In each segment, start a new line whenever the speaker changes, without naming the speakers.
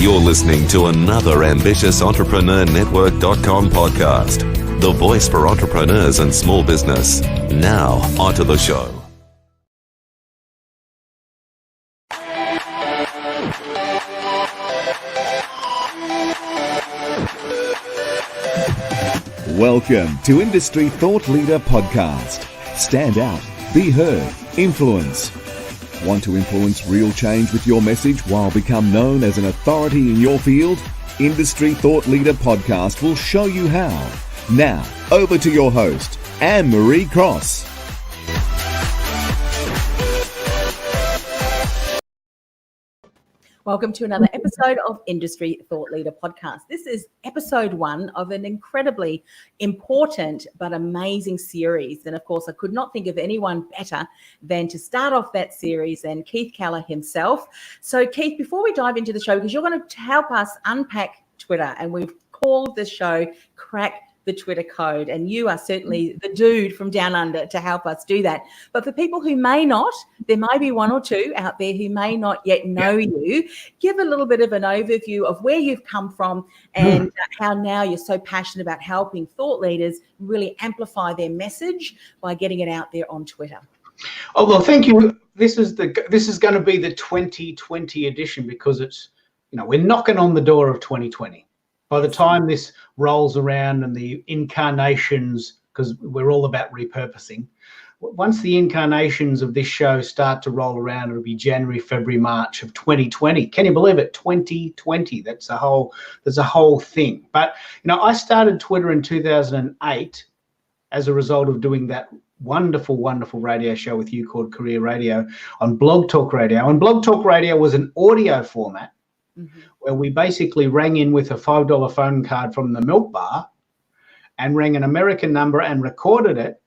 You're listening to another ambitious entrepreneurnetwork.com podcast, the voice for entrepreneurs and small business. Now, onto the show.
Welcome to Industry Thought Leader Podcast. Stand out, be heard, influence. Want to influence real change with your message while become known as an authority in your field? Industry Thought Leader Podcast will show you how. Now, over to your host, Anne-Marie Cross.
Welcome to another episode of Industry Thought Leader Podcast. This is episode 1 of an incredibly important but amazing series. And of course, I could not think of anyone better than to start off that series than Keith Keller himself. So Keith, before we dive into the show, because you're going to help us unpack Twitter, and we've called the show Crack the Twitter Code, and you are certainly the dude from down under to help us do that. But for people who may not, there may be one or two out there who may not yet know you, give a little bit of an overview of where you've come from and how now you're so passionate about helping thought leaders really amplify their message by getting it out there on Twitter.
Oh, well, thank you. This is going to be the 2020 edition, because it's, we're knocking on the door of 2020. By the time this rolls around and the incarnations, because we're all about repurposing, once the incarnations of this show start to roll around, it'll be January, February, March of 2020. Can you believe it? 2020. That's a whole thing. But I started Twitter in 2008 as a result of doing that wonderful, wonderful radio show with you called Career Radio on Blog Talk Radio. And Blog Talk Radio was an audio format. Mm-hmm. Where we basically rang in with a $5 phone card from the milk bar and rang an American number and recorded it.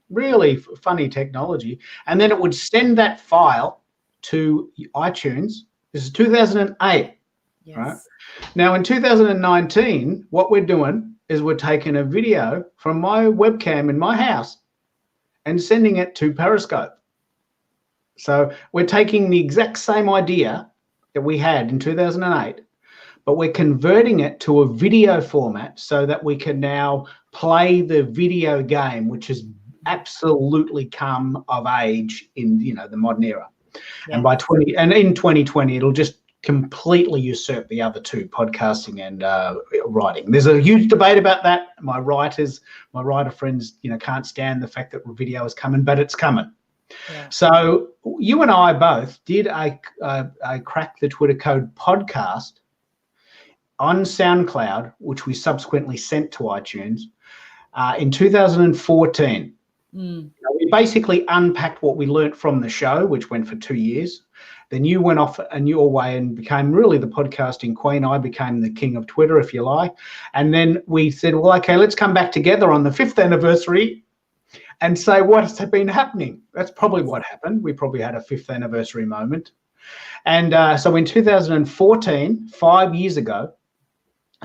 Really funny technology. And then it would send that file to iTunes. This is 2008. Yes. Right? Now, in 2019, what we're doing is we're taking a video from my webcam in my house and sending it to Periscope. So we're taking the exact same idea that we had in 2008, but we're converting it to a video format so that we can now play the video game, which has absolutely come of age in the modern era. Yeah. And in 2020, it'll just completely usurp the other two, podcasting and writing. There's a huge debate about that. My writer friends, can't stand the fact that video is coming, but it's coming. Yeah. So you and I both did a Crack the Twitter Code podcast on SoundCloud, which we subsequently sent to iTunes in 2014. We basically unpacked what we learnt from the show, which went for 2 years. Then you went off in your way and became really the podcasting queen. I became the king of Twitter, if you like. And then we said, well, okay, let's come back together on the 5th anniversary and say what's been happening. That's probably what happened. We probably had a 5th anniversary moment. And so in 2014, 5 years ago,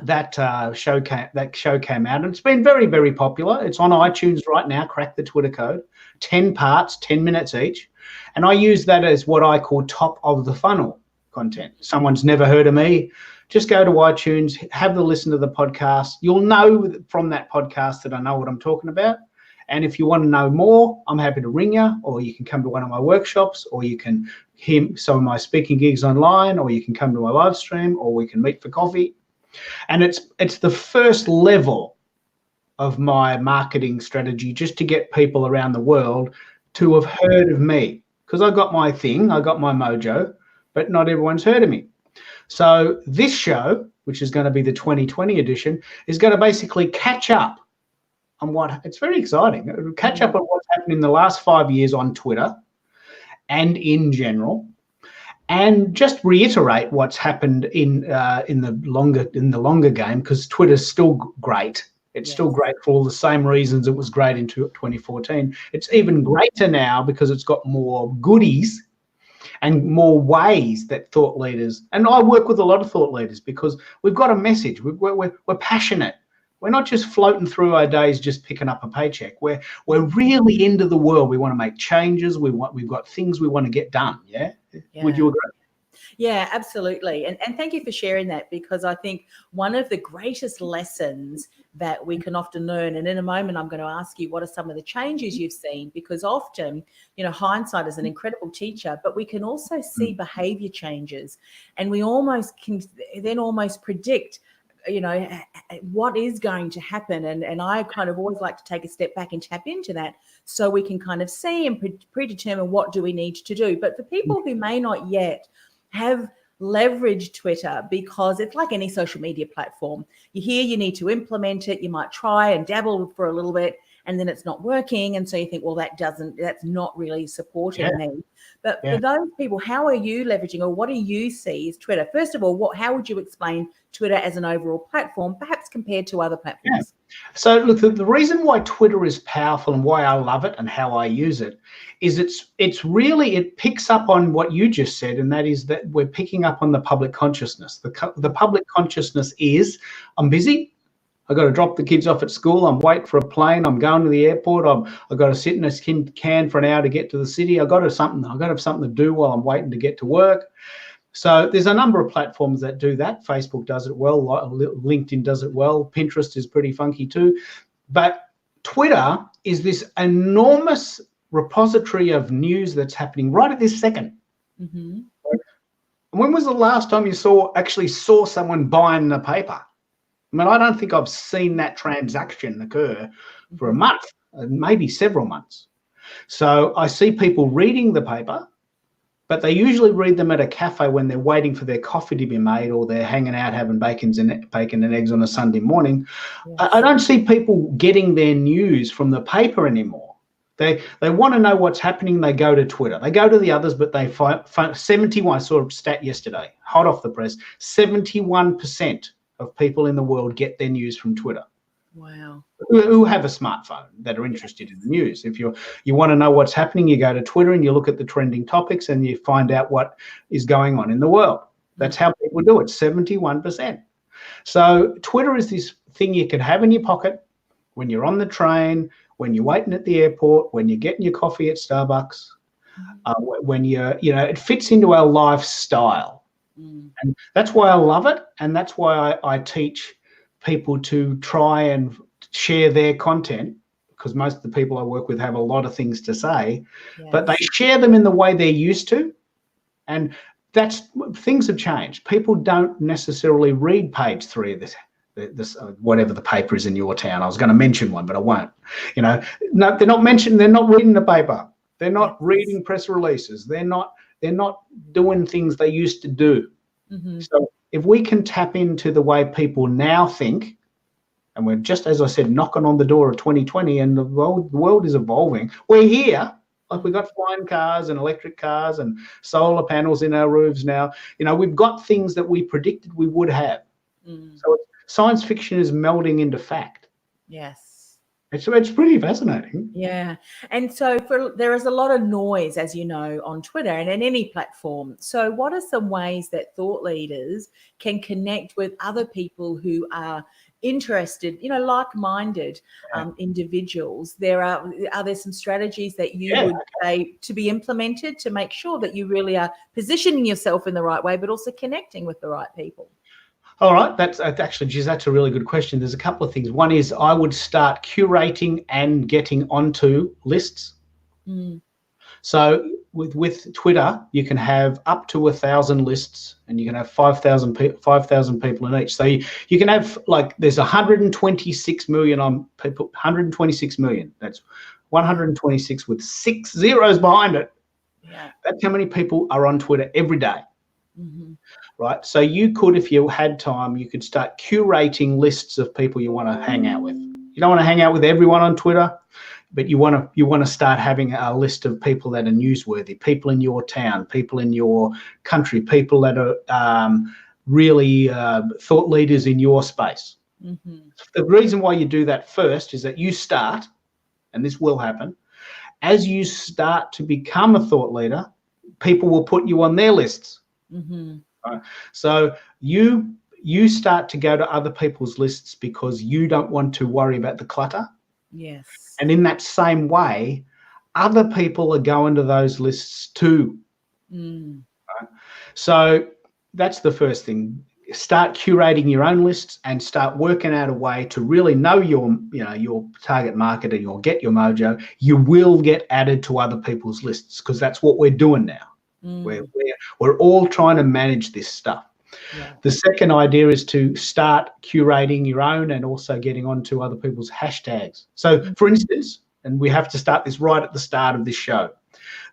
that show came out, and it's been very, very popular. It's on iTunes right now, Crack the Twitter Code, 10 parts, 10 minutes each. And I use that as what I call top of the funnel content. Someone's never heard of me, just go to iTunes, have a listen to the podcast. You'll know from that podcast that I know what I'm talking about. And if you want to know more, I'm happy to ring you, or you can come to one of my workshops, or you can hear some of my speaking gigs online, or you can come to my live stream, or we can meet for coffee. And it's the first level of my marketing strategy, just to get people around the world to have heard of me. Because I got my thing, I got my mojo, but not everyone's heard of me. So this show, which is going to be the 2020 edition, is going to basically catch up on it's very exciting. It'll catch up on what's happened in the last 5 years on Twitter and in general, and just reiterate what's happened in the longer game, because Twitter's still great. It's still great for all the same reasons it was great in 2014. It's even greater now because it's got more goodies and more ways that thought leaders, and I work with a lot of thought leaders because we've got a message. We're passionate. We're not just floating through our days just picking up a paycheck. We're really into the world. We want to make changes. We've got things we want to get done. Yeah? Would you agree?
Yeah, absolutely. And thank you for sharing that, because I think one of the greatest lessons that we can often learn, and in a moment I'm going to ask you what are some of the changes you've seen, because often, hindsight is an incredible teacher, but we can also see behavior changes, and we almost can then almost predict what is going to happen. And I kind of always like to take a step back and tap into that, so we can kind of see and predetermine what do we need to do. But for people who may not yet have leveraged Twitter, because it's like any social media platform, you hear you need to implement it, you might try and dabble for a little bit, and then it's not working, and so you think, well, that's not really supporting me. But for those people, how are you leveraging, or what do you see as Twitter? First of all, how would you explain Twitter as an overall platform, perhaps compared to other platforms?
So look, the reason why Twitter is powerful and why I love it and how I use it is it picks up on what you just said, and that is that we're picking up on the public consciousness. The public consciousness is, I'm busy, I've got to drop the kids off at school, I'm waiting for a plane, I'm going to the airport, I've got to sit in a can for an hour to get to the city, I've got to have something to do while I'm waiting to get to work. So there's a number of platforms that do that. Facebook does it well, LinkedIn does it well, Pinterest is pretty funky too. But Twitter is this enormous repository of news that's happening right at this second. Mm-hmm. When was the last time you actually saw someone buying a paper? I mean, I don't think I've seen that transaction occur for a month, maybe several months. So I see people reading the paper, but they usually read them at a cafe when they're waiting for their coffee to be made, or they're hanging out having bacon and eggs on a Sunday morning. Yes. I don't see people getting their news from the paper anymore. They want to know what's happening. They go to Twitter. They go to the others, but they find 71. I saw a stat yesterday, hot off the press. 71% of people in the world get their news from Twitter.
Wow.
Who have a smartphone that are interested in the news. If you want to know what's happening, you go to Twitter and you look at the trending topics and you find out what is going on in the world. That's how people do it, 71%. So Twitter is this thing you can have in your pocket when you're on the train, when you're waiting at the airport, when you're getting your coffee at Starbucks, when it fits into our lifestyle. And that's why I love it, and that's why I teach people to try and share their content, because most of the people I work with have a lot of things to say, but they share them in the way they're used to, and things have changed. People don't necessarily read page 3 of this whatever the paper is in your town. I was going to mention one, but I won't. No, they're not reading the paper. They're not reading press releases. They're not doing things they used to do. Mm-hmm. So if we can tap into the way people now think, and we're just, as I said, knocking on the door of 2020, and the world is evolving. We're here. Like, we've got flying cars and electric cars and solar panels in our roofs now. We've got things that we predicted we would have. So science fiction is melding into fact.
Yes.
It's pretty fascinating.
Yeah. And so there is a lot of noise, as you know, on Twitter and in any platform. So what are some ways that thought leaders can connect with other people who are interested, like-minded individuals? Are there some strategies that you would say to be implemented to make sure that you really are positioning yourself in the right way, but also connecting with the right people?
All right, that's a really good question. There's a couple of things. One is I would start curating and getting onto lists. So with Twitter, you can have up to 1,000 lists, and you can have 5,000 people in each. So you can have, like, there's 126 million people. 126 million. That's 126 with 6 zeros behind it. Yeah. That's how many people are on Twitter every day. Mm-hmm. Right. So you could, if you had time, you could start curating lists of people you want to hang out with. You don't want to hang out with everyone on Twitter, but you want to start having a list of people that are newsworthy, people in your town, people in your country, people that are really thought leaders in your space. Mm-hmm. The reason why you do that first is that you start, and this will happen, as you start to become a thought leader, people will put you on their lists. Mm-hmm. So you start to go to other people's lists because you don't want to worry about the clutter.
Yes.
And in that same way, other people are going to those lists too. So that's the first thing. Start curating your own lists and start working out a way to really know your target market, and you'll get your mojo. You will get added to other people's lists, because that's what we're doing now. We're all trying to manage this stuff.
Yeah.
The second idea is to start curating your own and also getting onto other people's hashtags. So, for instance, and we have to start this right at the start of this show,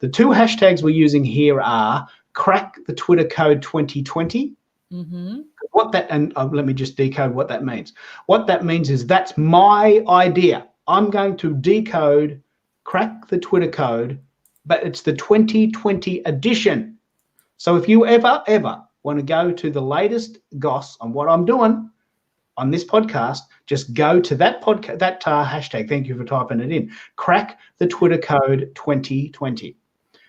the two hashtags we're using here are crack the Twitter code 2020. Let me just decode what that means. What that means is that's my idea. I'm going to decode, crack the Twitter code, but it's the 2020 edition. So if you ever want to go to the latest goss on what I'm doing on this podcast, just go to that podcast, that hashtag. Thank you for typing it in. Crack the Twitter code 2020.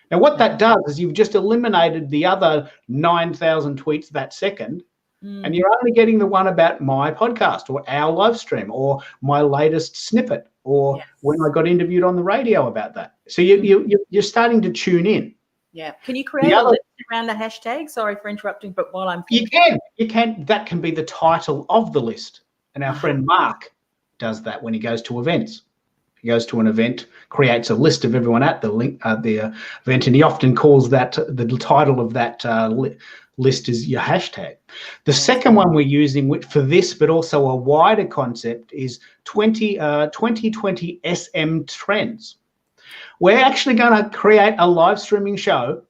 Now, what that does is you've just eliminated the other 9,000 tweets that second, and you're only getting the one about my podcast or our live stream or my latest snippet or when I got interviewed on the radio about that. So you're starting to tune in.
Yeah. Can you create a list around the hashtag? Sorry for interrupting, but while I'm thinking.
You can. That can be the title of the list. And our friend Mark does that when he goes to events. He goes to an event, creates a list of everyone at the event, and he often calls that the title of that list is your hashtag. The second one we're using for this, but also a wider concept, is 2020 SM trends. We're actually going to create a live streaming show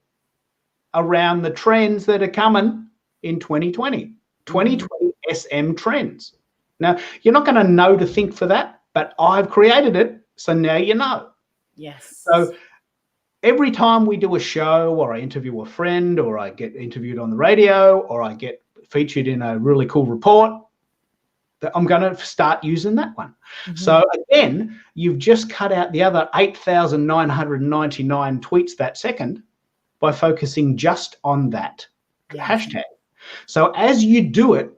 around the trends that are coming in 2020. 2020 SM trends. Now, you're not going to know to think for that, but I've created it, so now you know.
Yes.
So every time we do a show, or I interview a friend, or I get interviewed on the radio, or I get featured in a really cool report, that I'm going to start using that one. So again, you've just cut out the other 8,999 tweets that second by focusing just on that hashtag. So as you do it,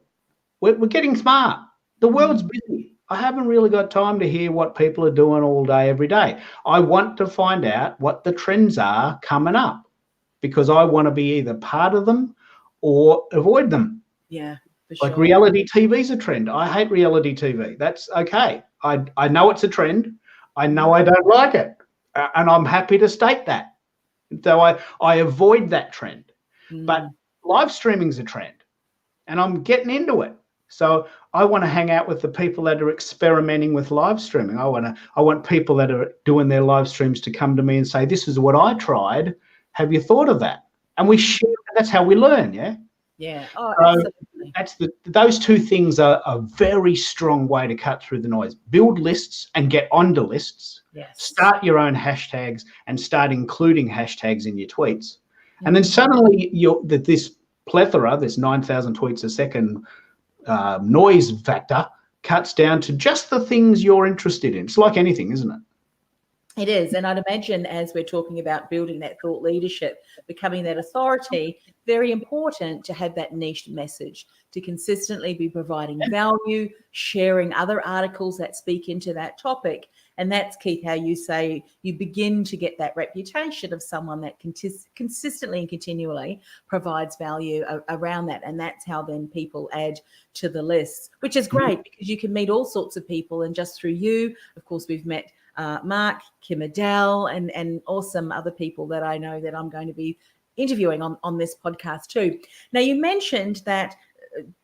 we're getting smart. The world's busy. I haven't really got time to hear what people are doing all day, every day. I want to find out what the trends are coming up, because I want to be either part of them or avoid them.
Yeah.
Like reality TV is a trend. I hate reality TV. That's okay. I know it's a trend. I know I don't like it. And I'm happy to state that. So I avoid that trend. But live streaming is a trend, and I'm getting into it. So I want to hang out with the people that are experimenting with live streaming. I want people that are doing their live streams to come to me and say, this is what I tried. Have you thought of that? And we share. That's how we learn, yeah?
Yeah. Oh,
so
absolutely.
Those two things are a very strong way to cut through the noise. Build lists and get onto lists.
Yes.
Start your own hashtags and start including hashtags in your tweets. And then suddenly this plethora, this 9,000 tweets a second noise factor cuts down to just the things you're interested in. It's like anything, isn't it?
It is. And I'd imagine, as we're talking about building that thought leadership, becoming that authority, very important to have that niche message, to consistently be providing value, sharing other articles that speak into that topic. And that's, Keith, how you say you begin to get that reputation of someone that consistently and continually provides value around that. And that's how then people add to the list, which is great because you can meet all sorts of people. And just through you, of course, we've met Mark, Kim Adele, and awesome other people that I know that I'm going to be interviewing on this podcast too. Now, you mentioned that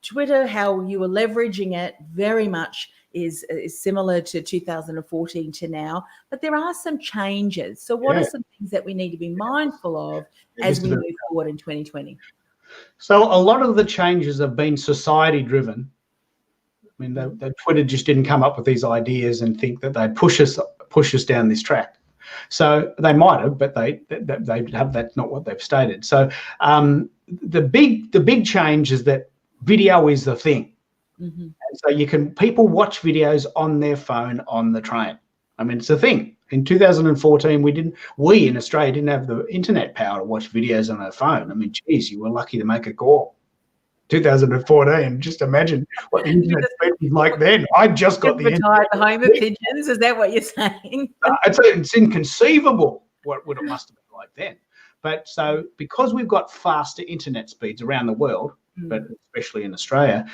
Twitter, how you were leveraging it very much is similar to 2014 to now, but there are some changes. So what are some things that we need to be mindful of as we move forward in 2020?
So a lot of the changes have been society driven. I mean, the Twitter just didn't come up with these ideas and think that they'd push us down this track. So they might have, but they have. That's not what they've stated. So the big change is that video is the thing. And so people watch videos on their phone on the train. I mean, it's a thing. In 2014, we in Australia didn't have the internet power to watch videos on our phone. I mean, geez, you were lucky to make a call. 2014, just imagine what the internet speed was like then. I just got the internet.
The home of pigeons, is that what you're saying?
It's inconceivable what it must have been like then. But so because we've got faster internet speeds around the world, but especially in Australia,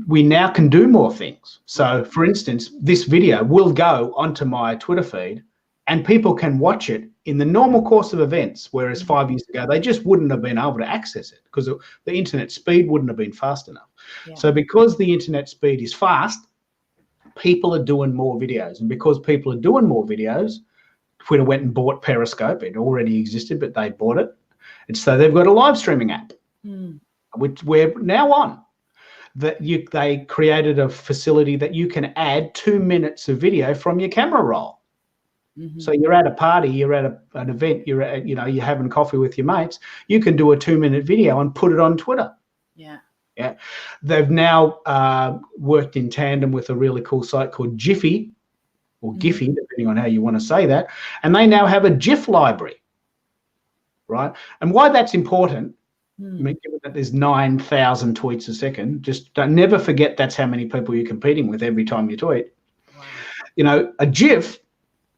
we now can do more things. So, for instance, this video will go onto my Twitter feed and people can watch it in the normal course of events, whereas 5 years ago, they just wouldn't have been able to access it because the internet speed wouldn't have been fast enough. Yeah. So because the internet speed is fast, people are doing more videos. And because people are doing more videos, Twitter went and bought Periscope. It already existed, but they bought it. And so they've got a live streaming app, which we're now on. They created a facility that you can add 2 minutes of video from your camera roll. So you're at a party, you're at an event, you're having coffee with your mates. You can do a 2-minute video and put it on Twitter. Yeah. They've now worked in tandem with a really cool site called Jify, or Giphy, depending on how you want to say that. And they now have a Jif Library, right? And why that's important, I mean, given that there's 9,000 tweets a second, just never forget that's how many people you're competing with every time you tweet. Wow. A GIF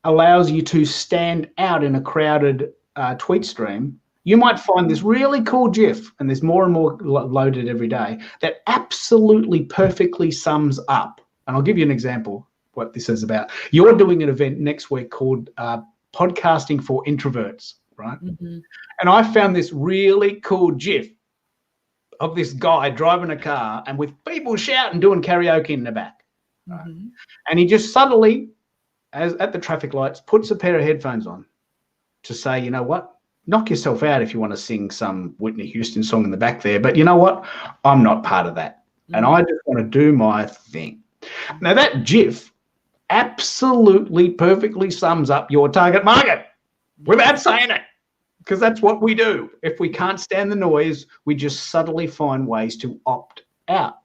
allows you to stand out in a crowded tweet stream. You might find this really cool GIF, and there's more and more loaded every day, that absolutely perfectly sums up. And I'll give you an example what this is about. You're doing an event next week called Podcasting for Introverts, right? And I found this really cool GIF of this guy driving a car and with people shouting, doing karaoke in the back. Right? And he just subtly, as at the traffic lights, puts a pair of headphones on to say, you know what, knock yourself out if you want to sing some Whitney Houston song in the back there. But you know what? I'm not part of that. And I just want to do my thing. Now that GIF absolutely perfectly sums up your target market without saying it, because that's what we do. If we can't stand the noise, we just subtly find ways to opt out.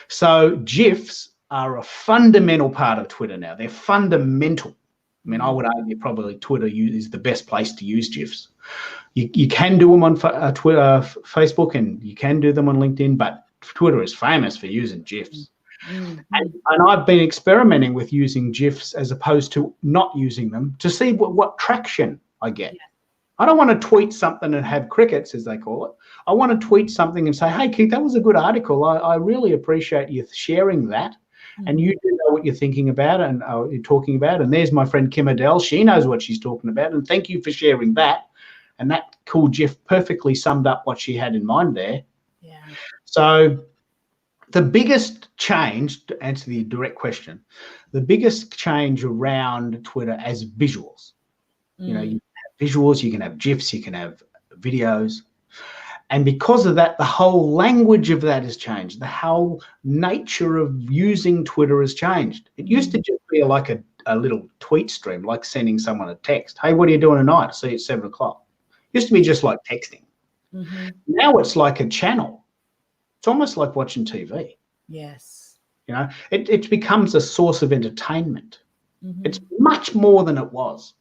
So GIFs are a fundamental part of Twitter now. They're fundamental. I mean, I would argue probably Twitter is the best place to use GIFs. You can do them on Twitter, Facebook, and you can do them on LinkedIn, but Twitter is famous for using GIFs. And I've been experimenting with using GIFs as opposed to not using them to see what traction I get. I don't want to tweet something and have crickets, as they call it. I want to tweet something and say, hey, Keith, that was a good article. I really appreciate you sharing that. And you do know what you're thinking about and you're talking about. And there's my friend Kim Adele. She knows what she's talking about. And thank you for sharing that. And that cool GIF perfectly summed up what she had in mind there. Yeah. So the biggest change, to answer the direct question, the biggest change around Twitter as visuals. You know, you can have visuals, you can have GIFs, you can have videos. And because of that, the whole language of that has changed. The whole nature of using Twitter has changed. It used to just be like a little tweet stream, like sending someone a text. Hey, what are you doing tonight? See you at 7 o'clock. It used to be just like texting. Now it's like a channel. It's almost like watching TV. Yes. You know, it becomes a source of entertainment. It's much more than it was.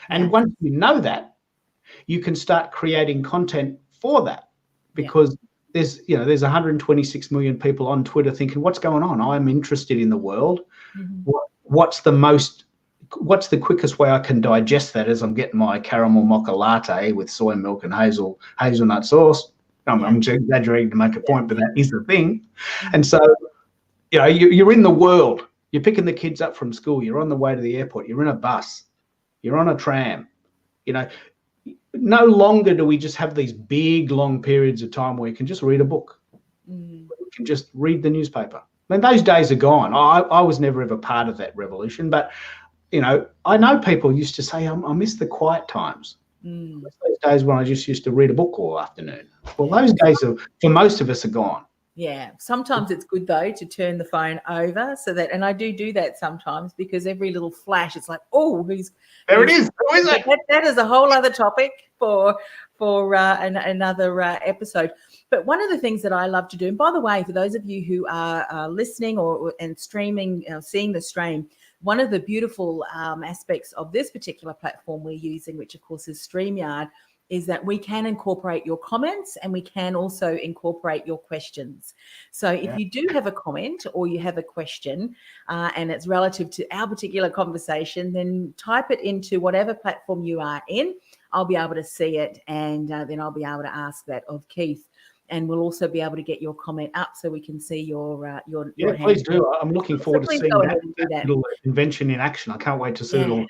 And once you know that, you can start creating content for that. Because there's 126 million people on Twitter thinking, what's going on? I'm interested in the world. What's the quickest way I can digest that as I'm getting my caramel mocha latte with soy milk and hazelnut sauce? I'm exaggerating to make a point, but that is the thing. And so, you know, you're in the world. You're picking the kids up from school. You're on the way to the airport. You're in a bus. You're on a tram. You know, no longer do we just have these big, long periods of time where you can just read a book. You can just read the newspaper. I mean, those days are gone. I was never ever part of that revolution, but, you know, I know people used to say, I miss the quiet times. Those days when I just used to read a book all afternoon. Well, those days for most of us are gone.
Yeah. Sometimes it's good, though, to turn the phone over so that, and I do that sometimes because every little flash, it's like, oh, it is. Who is it? That is a whole other topic for another episode. But one of the things that I love to do, and by the way, for those of you who are listening and streaming, seeing the stream, one of the beautiful aspects of this particular platform we're using, which of course is StreamYard, is that we can incorporate your comments and we can also incorporate your questions. So if you do have a comment or you have a question and it's relative to our particular conversation, then type it into whatever platform you are in. I'll be able to see it, and then I'll be able to ask that of Keith. And we'll also be able to get your comment up so we can see your
Yeah,
hand.
please do. I'm looking forward to
please
seeing
go
that,
ahead and do that.
little invention in action. I can't wait to see
Yeah.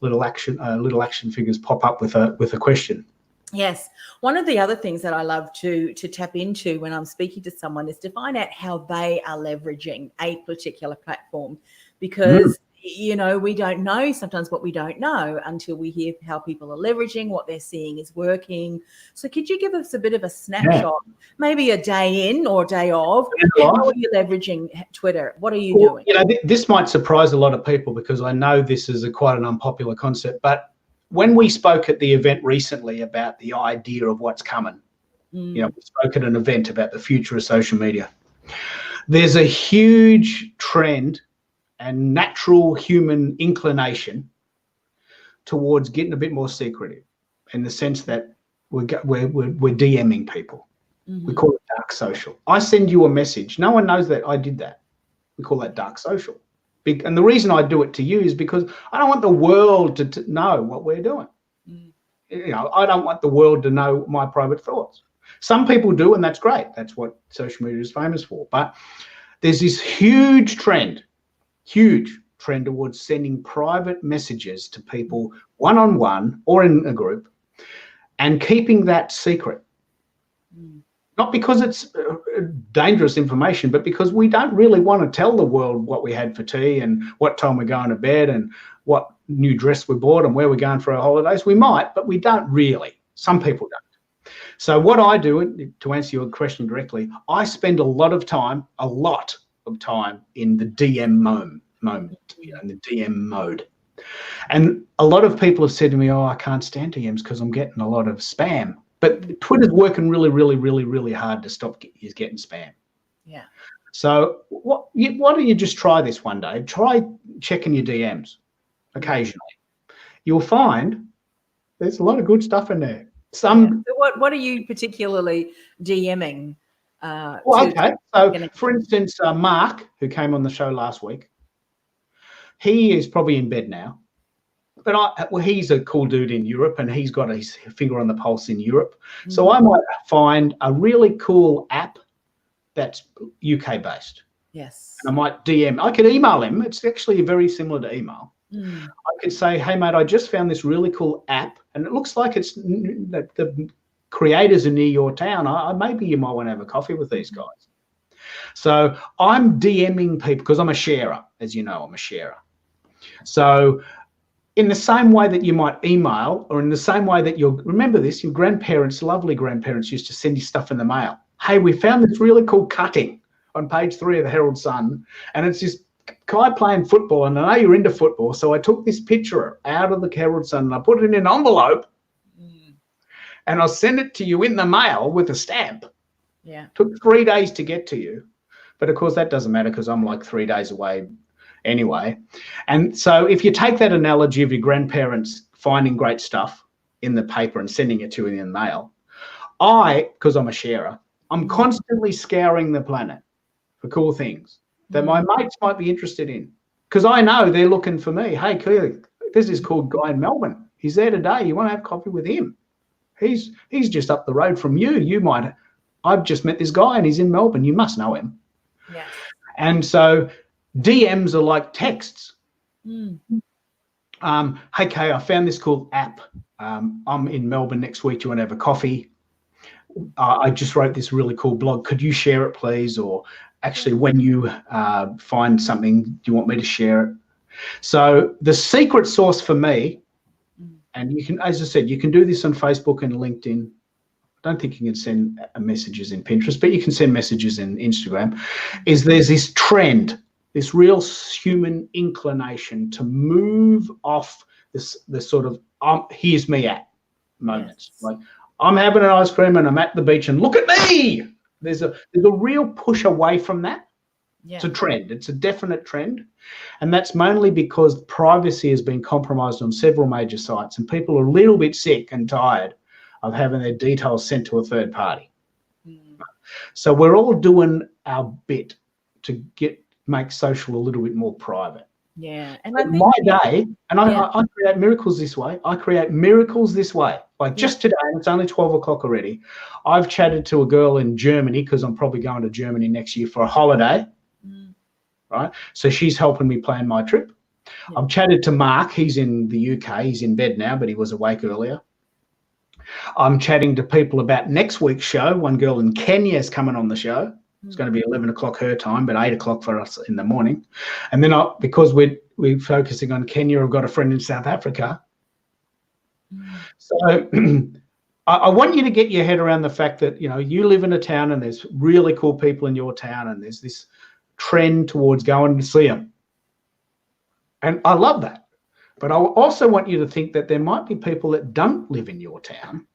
little action figures pop up with a question.
Yes. One of the other things that I love to tap into when I'm speaking to someone is to find out how they are leveraging a particular platform, because we don't know sometimes what we don't know until we hear how people are leveraging, what they're seeing is working. So could you give us a bit of a snapshot, maybe a day in or a day of, how are you leveraging Twitter? What are you doing?
This might surprise a lot of people because I know this is quite an unpopular concept, but when we spoke at the event recently about the idea of what's coming, we spoke at an event about the future of social media. There's a huge trend and natural human inclination towards getting a bit more secretive, in the sense that we're DMing people. We call it dark social. I send you a message. No one knows that I did that. We call that dark social. And the reason I do it to you is because I don't want the world to know what we're doing. I don't want the world to know my private thoughts. Some people do, and that's great. That's what social media is famous for. But there's this huge trend towards sending private messages to people one-on-one or in a group and keeping that secret. Not because it's dangerous information, but because we don't really want to tell the world what we had for tea and what time we're going to bed and what new dress we bought and where we're going for our holidays. We might, but we don't really. Some people don't. So what I do, to answer your question directly, I spend a lot of time in the DM moment, in the DM mode. And a lot of people have said to me, I can't stand DMs because I'm getting a lot of spam. But Twitter's working really, really, really, really hard to stop you getting spam.
Yeah.
So why don't you just try this one day? Try checking your DMs occasionally. You'll find there's a lot of good stuff in there.
So what are you particularly DMing?
So for instance, Mark, who came on the show last week, he is probably in bed now. But he's a cool dude in Europe, and he's got his finger on the pulse in Europe. So I might find a really cool app that's UK based.
Yes.
And I might DM. I could email him. It's actually very similar to email. I could say, hey, mate, I just found this really cool app, and it looks like it's that the creators are near your town. Maybe you might want to have a coffee with these guys. So I'm DMing people because I'm a sharer. As you know, I'm a sharer. So in the same way that you might email, or in the same way that remember this, your grandparents, lovely grandparents, used to send you stuff in the mail. Hey, we found this really cool cutting on page 3 of the Herald Sun, and it's this guy playing football, and I know you're into football, so I took this picture out of the Herald Sun and I put it in an envelope, and I'll send it to you in the mail with a stamp.
Yeah.
Took 3 days to get to you, but of course that doesn't matter because I'm like 3 days away anyway. And so if you take that analogy of your grandparents finding great stuff in the paper and sending it to you in the mail, because I'm a sharer, I'm constantly scouring the planet for cool things that my mates might be interested in, because I know they're looking for me. Hey, clearly, there's this cool guy in Melbourne. He's there today. You want to have coffee with him? He's just up the road from you. I've just met this guy and he's in Melbourne. You must know him.
Yeah.
And so DMs are like texts. Hey, Kay, I found this cool app. I'm in Melbourne next week. Do you want to have a coffee? I just wrote this really cool blog. Could you share it, please? Or actually, when you find something, do you want me to share it? So the secret sauce for me, and you can, as I said, you can do this on Facebook and LinkedIn. I don't think you can send messages in Pinterest, but you can send messages in Instagram, is there's this trend, this real human inclination to move off this sort of here's me at moments. Yes. Like, I'm having an ice cream and I'm at the beach and look at me. There's a real push away from that. Yeah. It's a trend. It's a definite trend. And that's mainly because privacy has been compromised on several major sites, and people are a little bit sick and tired of having their details sent to a third party. So we're all doing our bit to make social a little bit more private.
Yeah. And
But my day, and I create miracles this way. I create miracles this way. Like just today, and it's only 12 o'clock already, I've chatted to a girl in Germany because I'm probably going to Germany next year for a holiday, right? So she's helping me plan my trip. Yeah. I've chatted to Mark. He's in the UK. He's in bed now, but he was awake earlier. I'm chatting to people about next week's show. One girl in Kenya is coming on the show. It's going to be 11 o'clock her time, but 8 o'clock for us in the morning. And then because we're focusing on Kenya, I've got a friend in South Africa. So I want you to get your head around the fact that, you know, you live in a town and there's really cool people in your town and there's this trend towards going to see them. And I love that. But I also want you to think that there might be people that don't live in your town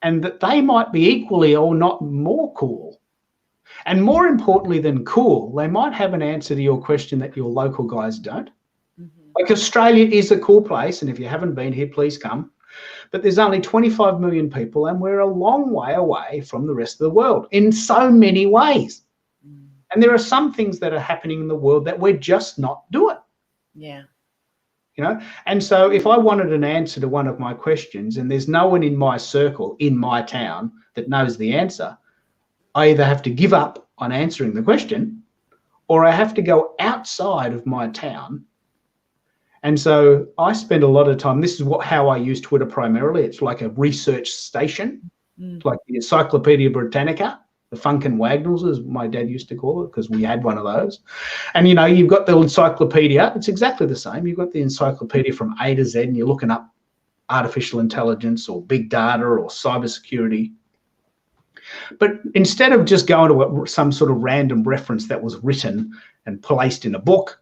and that they might be equally or not more cool. And more importantly than cool, they might have an answer to your question that your local guys don't. Like Australia is a cool place, and if you haven't been here, please come. But there's only 25 million people, and we're a long way away from the rest of the world in so many ways. And there are some things that are happening in the world that we're just not doing.
Yeah.
You know, and so if I wanted an answer to one of my questions and there's no one in my circle, in my town, that knows the answer, I either have to give up on answering the question or I have to go outside of my town. And so I spend a lot of time, this is how I use Twitter primarily. It's like a research station, like the Encyclopedia Britannica, the Funkin' Wagnalls, as my dad used to call it, because we had one of those. And, you know, you've got the encyclopedia. It's exactly the same. You've got the encyclopedia from A to Z, and you're looking up artificial intelligence or big data or cybersecurity. But instead of just going to some sort of random reference that was written and placed in a book,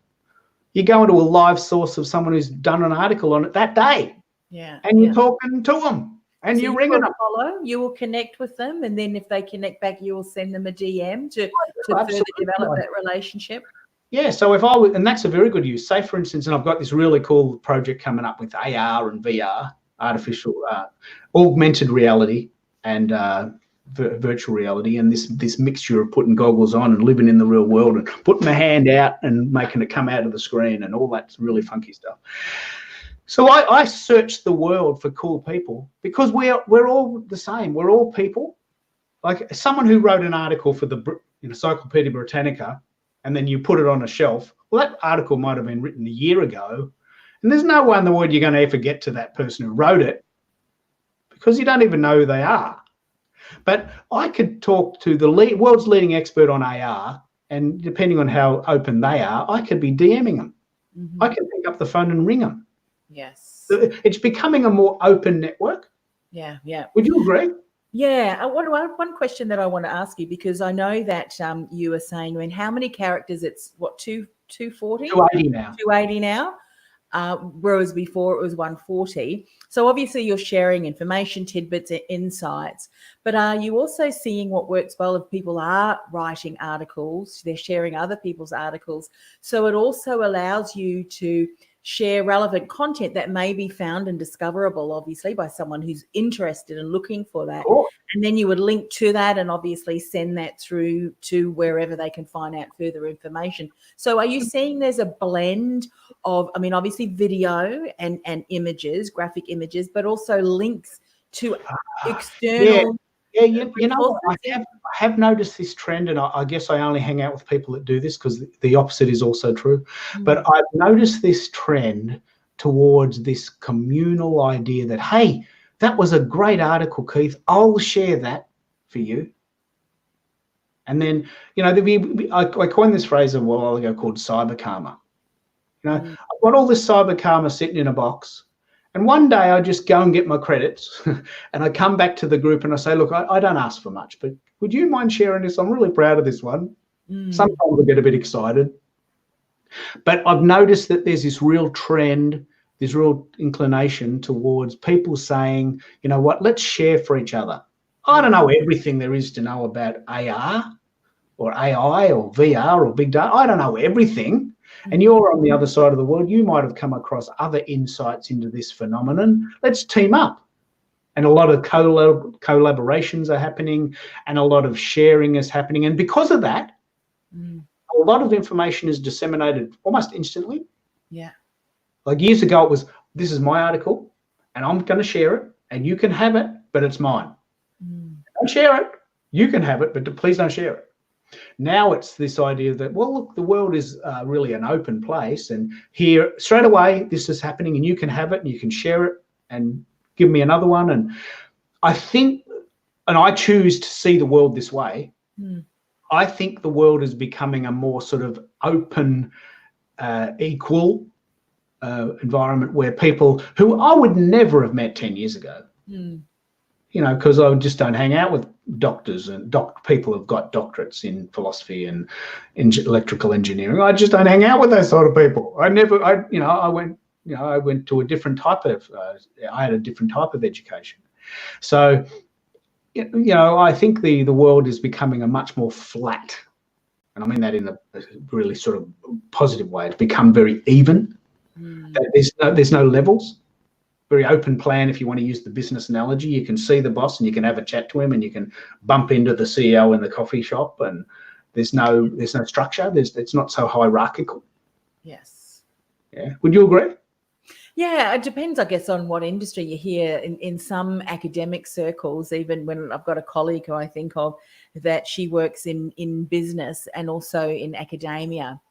you go into a live source of someone who's done an article on it that day. Yeah. And you're talking to them and you're ringing them.
You will connect with them, and then if they connect back, you will send them a DM to further develop that relationship.
Yeah, so if I was, and that's a very good use. Say, for instance, and I've got this really cool project coming up with AR and VR, artificial augmented reality and virtual reality, and this mixture of putting goggles on and living in the real world and putting my hand out and making it come out of the screen and all that really funky stuff. So I searched the world for cool people because we're all the same. We're all people. Like someone who wrote an article for the Encyclopedia Britannica and then you put it on a shelf. Well, that article might have been written a year ago, and there's no way in the world you're going to ever get to that person who wrote it because you don't even know who they are. But I could talk to the world's leading expert on AR, and depending on how open they are, I could be DMing them. I can pick up the phone and ring them.
Yes.
It's becoming a more open network.
Yeah, yeah.
Would you agree?
Yeah. One question that I want to ask you, because I know that you were saying, I mean, how many characters? It's what, 240?
280 now.
280 now. Whereas before it was 140. So obviously you're sharing information, tidbits, insights, but are you also seeing what works well if people are writing articles, they're sharing other people's articles? So it also allows you to share relevant content that may be found and discoverable, obviously, by someone who's interested and looking for that. Cool. And then you would link to that and obviously send that through to wherever they can find out further information. So are you seeing there's a blend of, I mean, obviously video and images, graphic images, but also links to external...
Yeah, you know, I have noticed this trend, and I guess I only hang out with people that do this because the opposite is also true. But I've noticed this trend towards this communal idea that, hey, that was a great article, Keith. I'll share that for you. And then, you know, I coined this phrase a while ago called cyber karma. You know, I've got all this cyber karma sitting in a box. And one day I just go and get my credits and I come back to the group and I say, look, I don't ask for much, but would you mind sharing this? I'm really proud of this one. Sometimes I get a bit excited. But I've noticed that there's this real trend, this real inclination towards people saying, you know what, let's share for each other. I don't know everything there is to know about AR or AI or VR or big data. I don't know everything. And you're on the other side of the world. You might have come across other insights into this phenomenon. Let's team up. And a lot of collaborations are happening and a lot of sharing is happening. And because of that, a lot of information is disseminated almost instantly.
Yeah.
Like years ago, it was, this is my article and I'm going to share it and you can have it, but it's mine. Don't share it. You can have it, but please don't share it. Now it's this idea that, well, look, the world is really an open place, and here straight away this is happening and you can have it and you can share it and give me another one. And I think, and I choose to see the world this way, I think the world is becoming a more sort of open, equal environment where people who I would never have met 10 years ago, you know, because I just don't hang out with doctors and people who've got doctorates in philosophy and in electrical engineering. I just don't hang out with those sort of people. I went to a different type of, I had a different type of education. So, you know, I think the world is becoming a much more flat, and I mean that in a really sort of positive way. It's become very even. There's no levels. Very open plan. If you want to use the business analogy, you can see the boss and you can have a chat to him, and you can bump into the CEO in the coffee shop, and there's no structure. It's not so hierarchical.
Yes.
Yeah. Would you agree?
Yeah, it depends, I guess, on what industry you hear. In some academic circles, even when I've got a colleague who I think of that she works in business and also in academia,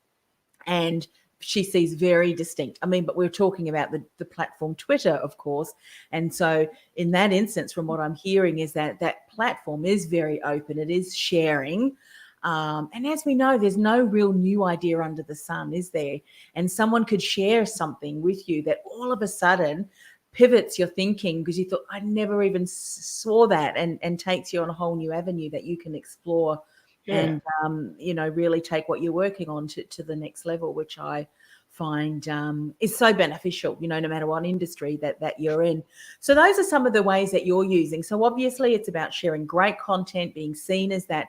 and she sees very distinct. I mean, but we're talking about the platform Twitter, of course. And so in that instance, from what I'm hearing, is that platform is very open. It is sharing. And as we know, there's no real new idea under the sun, is there? And someone could share something with you that all of a sudden pivots your thinking because you thought, I never even saw that, and takes you on a whole new avenue that you can explore. Yeah. And, you know, really take what you're working on to the next level, which I find is so beneficial, you know, no matter what industry that you're in. So those are some of the ways that you're using. So obviously it's about sharing great content, being seen as that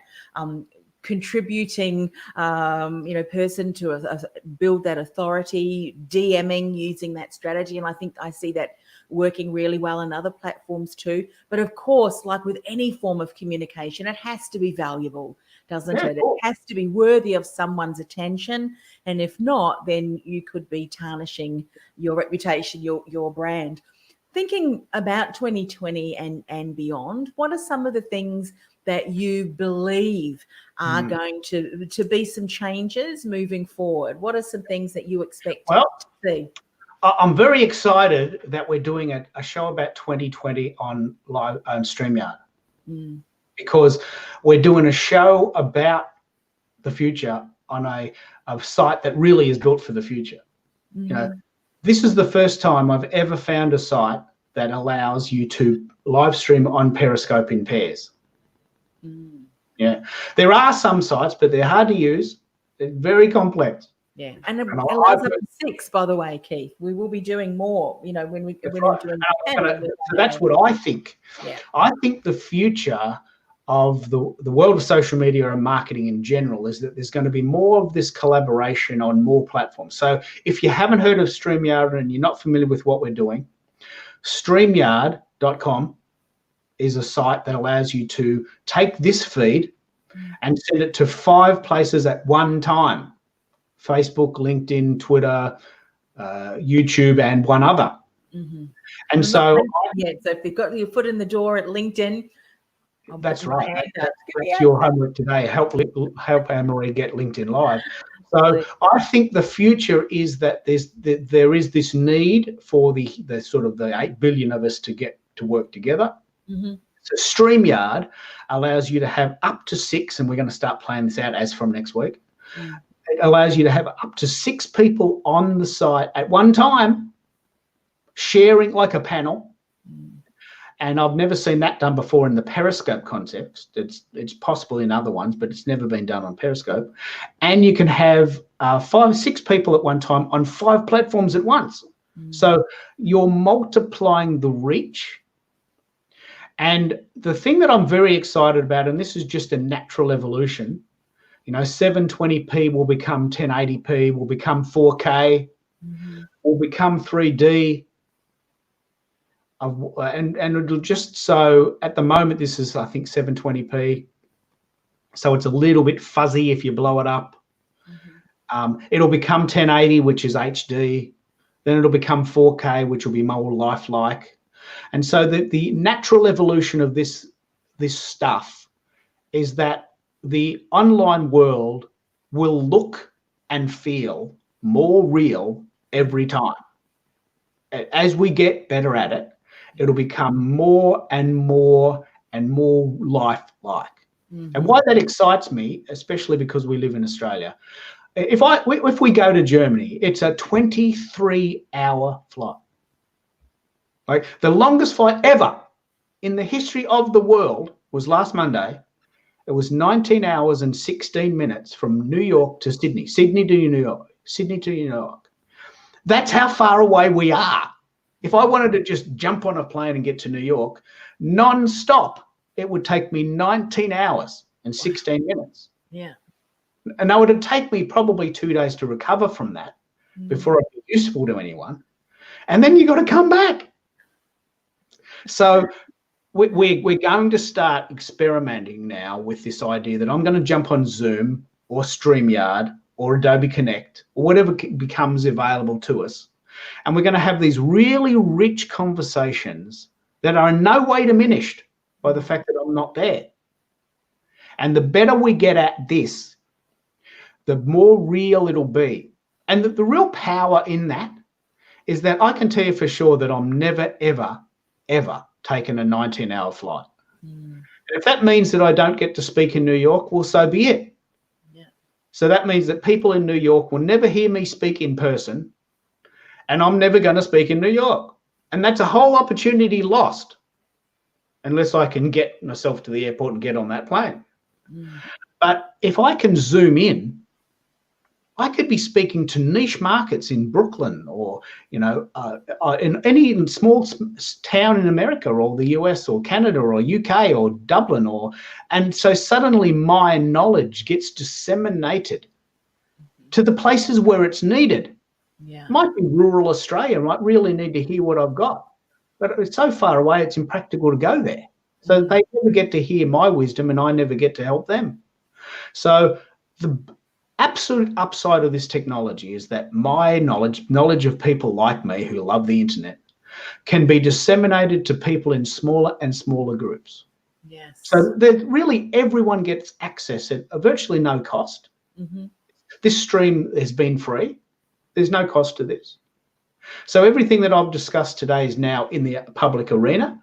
contributing, you know, person to build that authority, DMing, using that strategy. And I think I see that working really well in other platforms too. But of course, like with any form of communication, it has to be valuable, doesn't it? It has to be worthy of someone's attention. And if not, then you could be tarnishing your reputation, your brand. Thinking about 2020 and beyond, what are some of the things that you believe are going to be some changes moving forward? What are some things that you expect to see?
I'm very excited that we're doing a show about 2020 on live StreamYard, because we're doing a show about the future on a site that really is built for the future. You know, this is the first time I've ever found a site that allows you to live stream on Periscope in pairs. Yeah, there are some sites, but they're hard to use. They're very complex.
Yeah, and it allows up to 6, by the way, Keith. We will be doing more, you know, when we're doing 10.
So that's what I think. Yeah. I think the future of the world of social media and marketing in general is that there's going to be more of this collaboration on more platforms. So if you haven't heard of StreamYard and you're not familiar with what we're doing, StreamYard.com is a site that allows you to take this feed and send it to 5 places at one time: Facebook, LinkedIn, Twitter, YouTube, and one other. And so
if you've got your foot in the door at LinkedIn,
that's right. That's your homework today. Help Anne-Marie get LinkedIn live. So I think the future is that there is this need for the sort of the 8 billion of us to get to work together. So StreamYard allows you to have up to 6, and we're going to start playing this out as from next week. It allows you to have up to 6 people on the site at one time, sharing like a panel. And I've never seen that done before in the Periscope concept. It's possible in other ones, but it's never been done on Periscope. And you can have 5, 6 people at one time on 5 platforms at once. So you're multiplying the reach. And the thing that I'm very excited about, and this is just a natural evolution, you know, 720p will become 1080p, will become 4K, will become 3D. And it'll just, so at the moment, this is, I think, 720p. So it's a little bit fuzzy if you blow it up. It'll become 1080, which is HD. Then it'll become 4K, which will be more lifelike. And so the natural evolution of this stuff is that the online world will look and feel more real every time. As we get better at it, it'll become more and more and more lifelike. And why that excites me, especially because we live in Australia, if we go to Germany, it's a 23-hour flight. Like the longest flight ever in the history of the world was last Monday. It was 19 hours and 16 minutes from New York to Sydney, Sydney to New York. That's how far away we are. If I wanted to just jump on a plane and get to New York non-stop, it would take me 19 hours and 16 minutes.
Yeah.
And now it'd take me probably 2 days to recover from that before I'd be useful to anyone. And then you got to come back. So we're going to start experimenting now with this idea that I'm going to jump on Zoom or StreamYard or Adobe Connect or whatever becomes available to us. And we're going to have these really rich conversations that are in no way diminished by the fact that I'm not there. And the better we get at this, the more real it'll be. And the real power in that is that I can tell you for sure that I'm never, ever, ever taken a 19-hour flight. And if that means that I don't get to speak in New York, well, so be it.
Yeah.
So that means that people in New York will never hear me speak in person, and I'm never going to speak in New York. And that's a whole opportunity lost unless I can get myself to the airport and get on that plane. But if I can zoom in, I could be speaking to niche markets in Brooklyn or, in any small town in America or the US or Canada or UK or Dublin and so suddenly my knowledge gets disseminated to the places where it's needed.
Yeah.
It might be rural Australia, might really need to hear what I've got, but it's so far away, it's impractical to go there. So they never get to hear my wisdom and I never get to help them. So the absolute upside of this technology is that my knowledge of people like me who love the internet can be disseminated to people in smaller and smaller groups.
Yes.
So that really everyone gets access at virtually no cost. This stream has been free. There's no cost to this. So everything that I've discussed today is now in the public arena,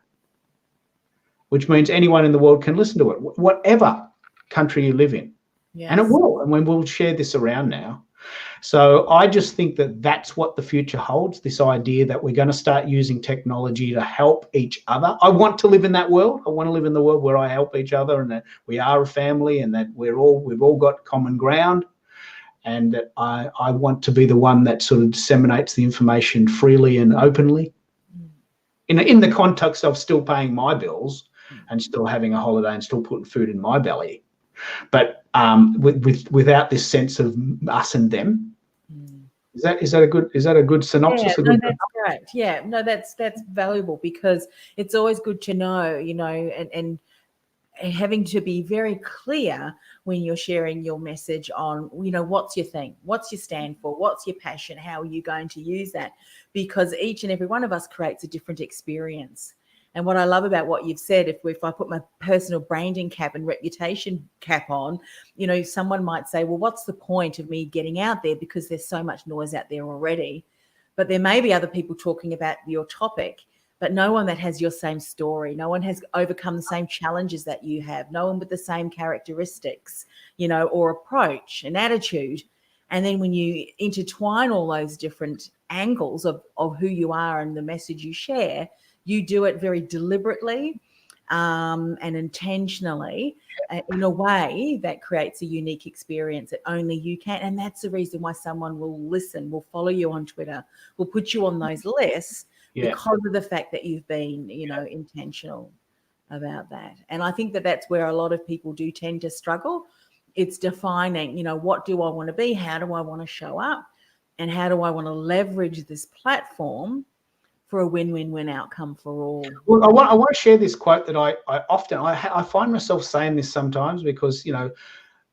which means anyone in the world can listen to it, whatever country you live in.
Yes.
And it will, and we'll share this around now. So I just think that that's what the future holds, this idea that we're going to start using technology to help each other. I want to live in that world. I want to live in the world where I help each other and that we are a family and that we've all got common ground, and that I want to be the one that sort of disseminates the information freely and openly in the context of still paying my bills and still having a holiday and still putting food in my belly. But without this sense of us and them, is that a good synopsis?
Yeah, no, that's great. Yeah, no, that's valuable because it's always good to know, and having to be very clear when you're sharing your message on, what's your thing, what's your stand for, what's your passion, how are you going to use that? Because each and every one of us creates a different experience. And what I love about what you've said, if I put my personal branding cap and reputation cap on, someone might say, well, what's the point of me getting out there because there's so much noise out there already? But there may be other people talking about your topic, but no one that has your same story. No one has overcome the same challenges that you have. No one with the same characteristics, or approach and attitude. And then when you intertwine all those different angles of who you are and the message you share, you do it very deliberately and intentionally in a way that creates a unique experience that only you can. And that's the reason why someone will listen, will follow you on Twitter, will put you on those lists because of the fact that you've been, intentional about that. And I think that that's where a lot of people do tend to struggle. It's defining, what do I want to be? How do I want to show up? And how do I want to leverage this platform for a win-win-win outcome for all?
Well, I want to share this quote that I find myself saying this sometimes because,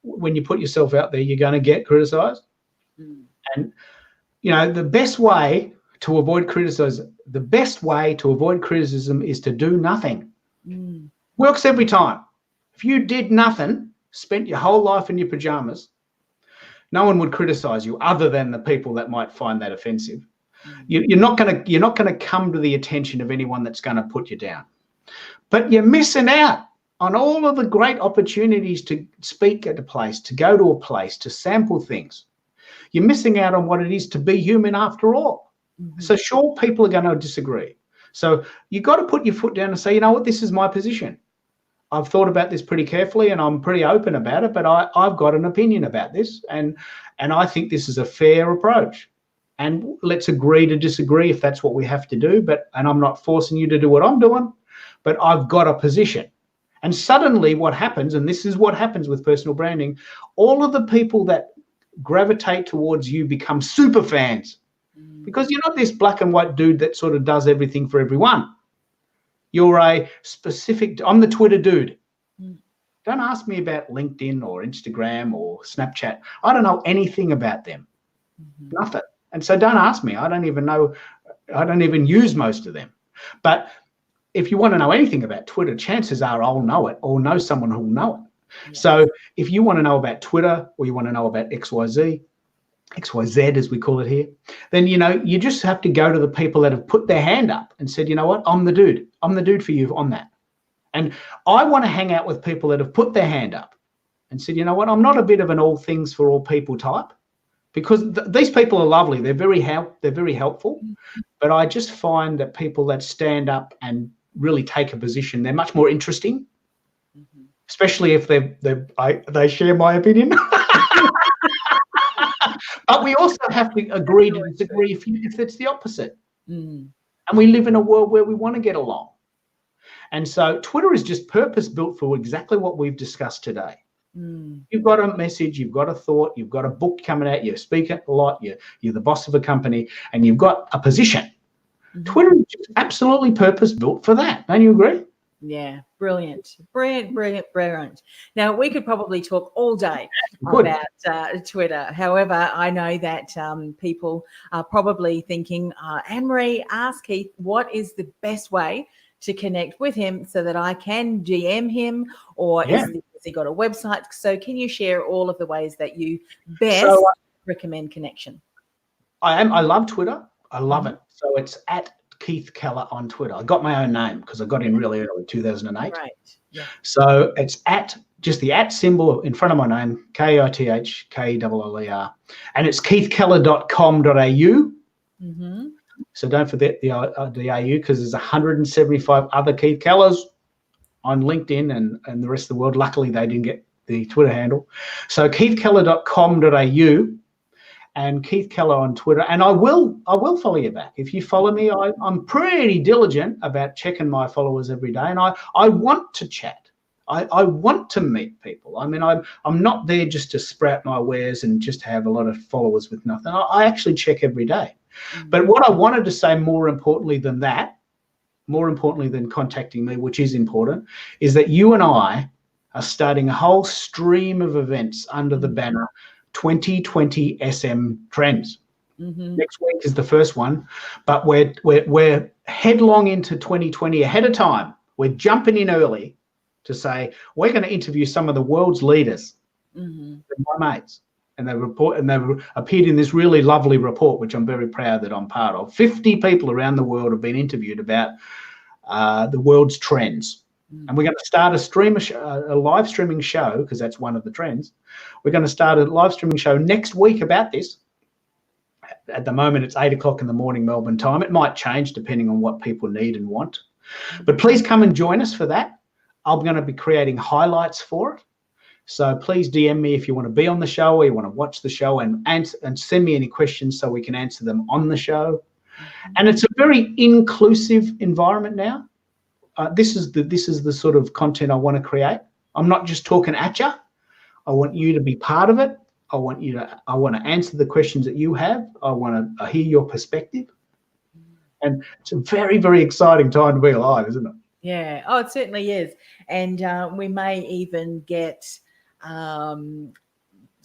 when you put yourself out there, you're going to get criticized. And, you know, the best way to avoid criticism is to do nothing. Works every time. If you did nothing, spent your whole life in your pajamas, no one would criticize you other than the people that might find that offensive. You're not going to come to the attention of anyone that's going to put you down. But you're missing out on all of the great opportunities to speak at a place, to go to a place, to sample things. You're missing out on what it is to be human after all. So sure, people are going to disagree. So you've got to put your foot down and say, you know what, this is my position. I've thought about this pretty carefully and I'm pretty open about it, but I've got an opinion about this and I think this is a fair approach. And let's agree to disagree if that's what we have to do. And I'm not forcing you to do what I'm doing, but I've got a position. And suddenly what happens, and this is what happens with personal branding, all of the people that gravitate towards you become super fans because you're not this black and white dude that sort of does everything for everyone. You're a specific, I'm the Twitter dude. Don't ask me about LinkedIn or Instagram or Snapchat. I don't know anything about them. Nothing. And so don't ask me. I don't even use most of them. But if you want to know anything about Twitter, chances are I'll know it or know someone who'll know it. Yeah. So if you want to know about Twitter or you want to know about XYZ as we call it here, then, you know, you just have to go to the people that have put their hand up and said, you know what, I'm the dude. I'm the dude for you on that. And I want to hang out with people that have put their hand up and said, you know what, I'm not a bit of an all things for all people type because these people are lovely. They're very helpful. But I just find that people that stand up and really take a position, they're much more interesting, especially if they share my opinion. But we also have to agree to disagree if it's the opposite. And we live in a world where we want to get along. And so Twitter is just purpose built for exactly what we've discussed today. You've got a message, you've got a thought, you've got a book coming out, you speak a lot, you're the boss of a company, and you've got a position. Twitter is just absolutely purpose built for that. Don't you agree?
Yeah, brilliant. Now, we could probably talk all day about Twitter. However, I know that people are probably thinking, Anne-Marie, ask Keith, what is the best way to connect with him so that I can DM him or has he got a website? So can you share all of the ways that you best recommend connection?
I love Twitter. I love it. So it's at Keith Keller on Twitter. I got my own name because I got in really early, 2008. Right. Yeah. So it's at just the at symbol in front of my name, KITHKELLER, and it's keithkeller.com.au. So don't forget the AU because there's 175 other Keith Kellers on LinkedIn and the rest of the world. Luckily, they didn't get the Twitter handle. So keithkeller.com.au. and Keith Keller on Twitter, and I will follow you back. If you follow me, I'm pretty diligent about checking my followers every day, and I want to chat. I want to meet people. I mean, I'm not there just to sprout my wares and just have a lot of followers with nothing. I actually check every day. But what I wanted to say more importantly than contacting me, which is important, is that you and I are starting a whole stream of events under the banner 2020 SM Trends. Next week is the first one, but we're headlong into 2020 ahead of time. We're jumping in early to say we're going to interview some of the world's leaders, my mates, and they've appeared in this really lovely report, which I'm very proud that I'm part of. 50 people around the world have been interviewed about the world's trends. And we're going to start a live streaming show, because that's one of the trends. We're going to start a live streaming show next week about this. At the moment, it's 8 o'clock in the morning Melbourne time. It might change depending on what people need and want. But please come and join us for that. I'm going to be creating highlights for it. So please DM me if you want to be on the show or you want to watch the show and send me any questions so we can answer them on the show. And it's a very inclusive environment now. This is the sort of content I want to create. I'm not just talking at you. I want you to be part of it. I want to answer the questions that you have. I want to hear your perspective. And it's a very, very exciting time to be alive, isn't it?
Yeah. Oh, it certainly is. And we may even get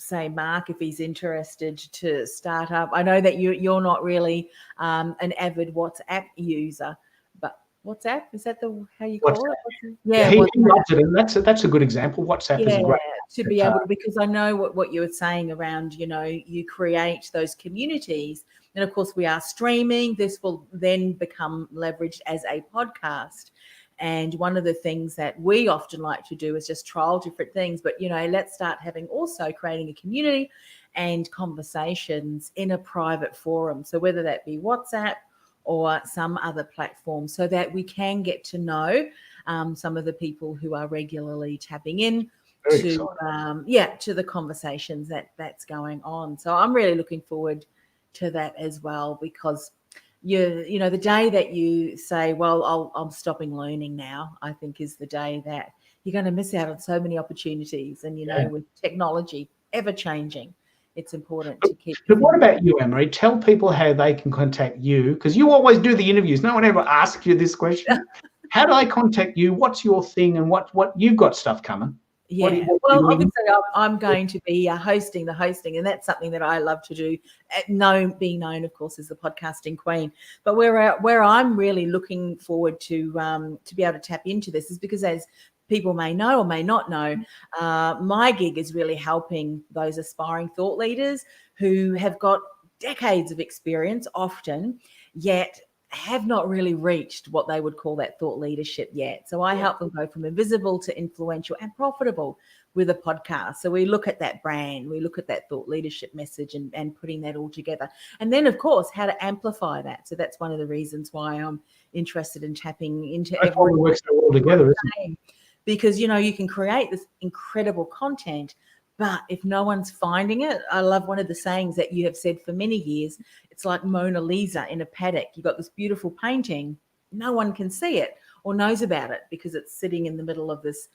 say Mark if he's interested to start up. I know that you're not really an avid WhatsApp user, but WhatsApp, is that how you call it?
Yeah, he loves it, and that's a good example. WhatsApp is a great
to be able to, because I know what you were saying around, you create those communities, and of course we are streaming. This will then become leveraged as a podcast. And one of the things that we often like to do is just trial different things. But, let's start having also creating a community and conversations in a private forum. So whether that be WhatsApp or some other platform, so that we can get to know some of the people who are regularly tapping in to the conversations that's going on. So I'm really looking forward to that as well, because the day that you say, well, I'm stopping learning now, I think is the day that you're going to miss out on so many opportunities. And, with technology ever changing, it's important to keep.
But what about you, Anne-Marie? Tell people how they can contact you, because you always do the interviews. No one ever asks you this question. How do I contact you? What's your thing, and what you've got stuff coming?
Yeah, obviously I'm going to be hosting the hosting, and that's something that I love to do. Being known, of course, as the podcasting queen. But where I'm really looking forward to be able to tap into this is because, as people may know or may not know, my gig is really helping those aspiring thought leaders who have got decades of experience, often, yet have not really reached what they would call that thought leadership yet. So I help them go from invisible to influential and profitable with a podcast. So we look at that brand, we look at that thought leadership message and putting that all together. And then, of course, how to amplify that. So that's one of the reasons why I'm interested in tapping into everyone.
Works so well together, isn't it?
Because, you can create this incredible content, but if no one's finding it, I love one of the sayings that you have said for many years. It's like Mona Lisa in a paddock. You've got this beautiful painting. No one can see it or knows about it because it's sitting in the middle of this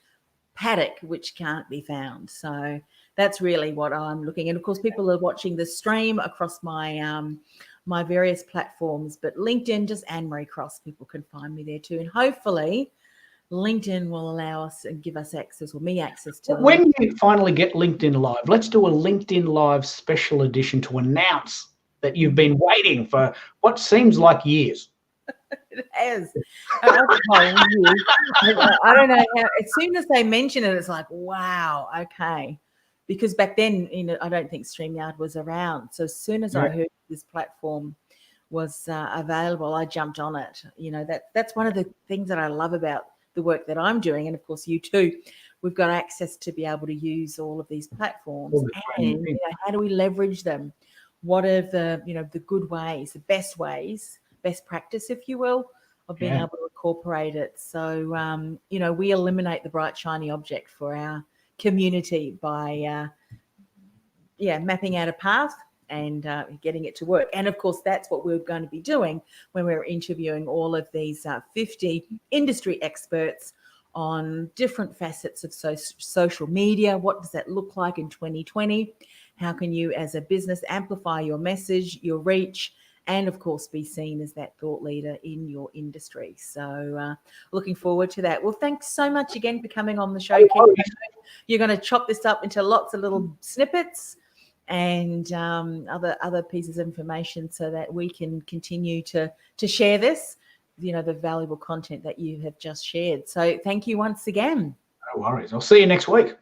paddock, which can't be found. So that's really what I'm looking at. And of course, people are watching the stream across my my various platforms, but LinkedIn, just Anne-Marie Cross, people can find me there too. And hopefully LinkedIn will allow us and give us access, or me access to.
When you finally get LinkedIn Live, let's do a LinkedIn Live special edition to announce that you've been waiting for what seems like years.
It has. I don't know how. As soon as they mention it, it's like, wow, okay. Because back then, I don't think StreamYard was around. So as soon as I heard this platform was available, I jumped on it. That's one of the things that I love about the work that I'm doing, and of course you too. We've got access to be able to use all of these platforms, and how do we leverage them? What are the the good ways, the best ways, best practice, if you will, of being able to incorporate it? So we eliminate the bright shiny object for our community by mapping out a path and getting it to work. And of course, that's what we're going to be doing when we're interviewing all of these 50 industry experts on different facets of social media. What does that look like in 2020? How can you, as a business, amplify your message, your reach, and of course, be seen as that thought leader in your industry? So looking forward to that. Well, thanks so much again for coming on the show, Ken. You're going to chop this up into lots of little snippets and other pieces of information so that we can continue to share this, the valuable content that you have just shared. So thank you once again.
No worries. I'll see you next week.